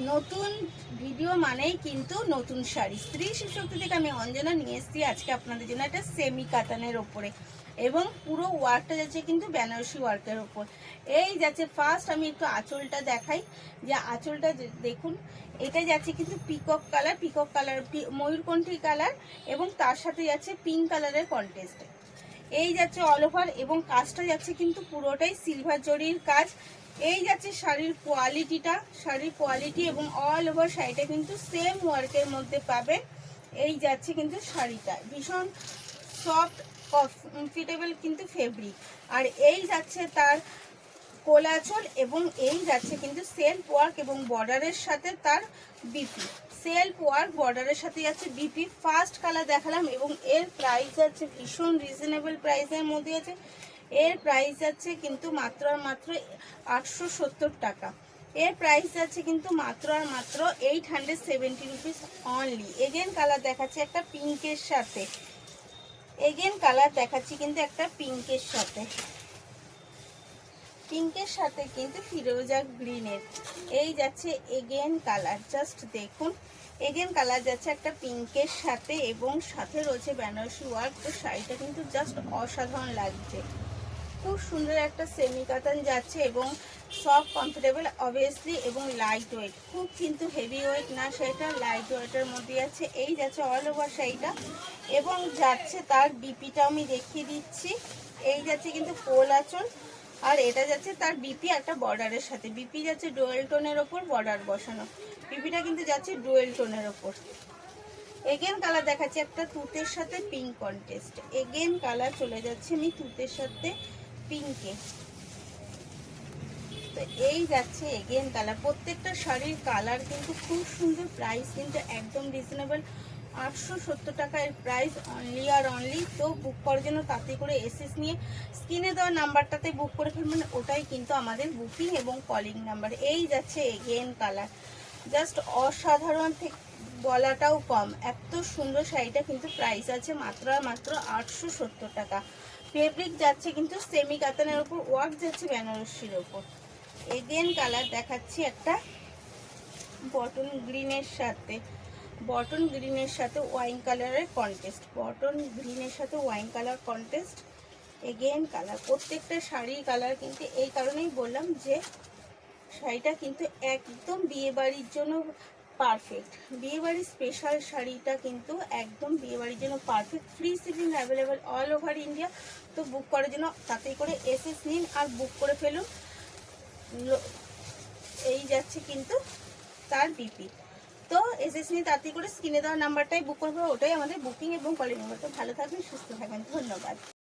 নতুন ভিডিও মানেই কিন্তু নতুন শাড়ি। স্ত্রী শিবশক্তি থেকে আমি অঞ্জনা নিয়ে এসেছি আজকে আপনাদের জন্য একটা সেমি কাতানের ওপরে, এবং পুরো ওয়ার্কটা যাচ্ছে কিন্তু বেনারসি ওয়ার্কের ওপর। এই যাচ্ছে ফার্স্ট আমি একটু আঁচলটা দেখাই, যে আঁচলটা দেখুন, এটা যাচ্ছে কিন্তু পিকক কালার ময়ূরকণ্ঠী কালার, এবং তার সাথে যাচ্ছে পিঙ্ক কালারের কন্ট্রাস্ট। এই যাচ্ছে অল ওভার, এবং কাজটা যাচ্ছে কিন্তু পুরোটাই সিলভার জরির কাজ। এই যাচ্ছে শাড়ির কোয়ালিটি, এবং অল ওভার শাড়িটা কিন্তু সেম ওয়ার্কের মধ্যে পাবেন। এই যাচ্ছে কিন্তু শাড়িটা ভীষণ সফট কমফর্টেবল কিন্তু ফেব্রিক। আর এই যাচ্ছে তার কোলাচল, এবং এই যাচ্ছে কিন্তু সেলফ ওয়ার্ক এবং বর্ডারের সাথে তার বিপি। সেলফ ওয়ার্ক বর্ডারের সাথে যাচ্ছে বিপি। ফার্স্ট কালার দেখালাম, এবং এর প্রাইস যাচ্ছে ভীষণ রিজনেবল প্রাইসের মধ্যে আছে। এর প্রাইস যাচ্ছে কিন্তু মাত্র আর মাত্র 870 টাকা। এর প্রাইস যাচ্ছে কিন্তু মাত্র আর মাত্র 870 রুপিস অনলি। এগেন কালার দেখাচ্ছে একটা পিঙ্কের সাথে, কিন্তু একটা পিঙ্কের সাথে কিন্তু ফিরোজা গ্রিনের। এই যাচ্ছে এগেন কালার, জাস্ট দেখুন, এগেন কালার যাচ্ছে একটা পিঙ্কের সাথে, এবং সাথে রয়েছে বেনারসি ওয়ার্ক। তো শাড়িটা কিন্তু জাস্ট অসাধারণ লাগছে, খুব সুন্দর একটা সেমি কাতান যাচ্ছে, এবং সফট কমফোর্টেবল অবভিয়াসলি, এবং লাইট ওয়েট, খুব কিন্তু হেভি ওয়েট না, সেটা লাইট ওয়েটের মধ্যে আছে। এই যাচ্ছে অল ওভার শাড়িটা, এবং যাচ্ছে তার বিপিটা আমি দেখিয়ে দিচ্ছি। এই যাচ্ছে কিন্তু কোল আঁচল, আর এটা যাচ্ছে তার বিপি একটা বর্ডারের সাথে। বিপি যাচ্ছে ডুয়েল টোনের ওপর বর্ডার বসানো, বিপিটা কিন্তু যাচ্ছে ডুয়েল টোনের ওপর। এগেন কালার দেখাচ্ছি একটা তুতের সাথে পিঙ্ক কন্টেস্ট। এগেন কালার চলে যাচ্ছে আমি তুতের সাথে পিঙ্কে। তো এই যাচ্ছে এগেন কালার, প্রত্যেকটা শাড়ির কালার কিন্তু খুব সুন্দর। প্রাইস কিন্তু একদম রিজনেবল, 870 টাকা এর প্রাইস অনলি আর অনলি। তো বুক করার জন্য তাতে করে এসএস নিয়ে স্ক্রিনে দেওয়া নাম্বারটাতে বুক করে ফেলবেন, ওটাই কিন্তু আমাদের বুকিং এবং কলিং নাম্বার। এই যাচ্ছে এগেন কালার, জাস্ট অসাধারণ, থেকে বলাটাও কম, এত সুন্দর শাড়িটা। কিন্তু প্রাইস আছে মাত্র আর মাত্র 870 টাকা। ফেব্রিক যাচ্ছে কিন্তু সেমি কাতানের উপর, ওয়ার্ক যাচ্ছে বেনারসির ওপর। এগেন কালার দেখাচ্ছি একটা বটন গ্রিনের সাথে ওয়াইন কালারের কন্টেস্ট। এগেন কালার, প্রত্যেকটা শাড়ির কালার কিন্তু এই কারণেই বললাম যে শাড়িটা কিন্তু একদম বিয়েবাড়ির জন্য পারফেক্ট। বিয়েবাড়ির স্পেশাল শাড়িটা কিন্তু একদম বিয়েবাড়ির জন্য perfect. Free shipping available all over India. তো বুক করার জন্য তাতেই করে এসএস নিন আর বুক করে ফেলুন। এই যাচ্ছে কিন্তু তার বিপি। তো এসএস নিয়ে তাড়াতাড়ি করে স্ক্রিনে দেওয়া নাম্বারটাই বুক করবো, ওটাই আমাদের বুকিং এবং কলিং নাম্বার। তো ভালো থাকবেন, সুস্থ থাকবেন, ধন্যবাদ।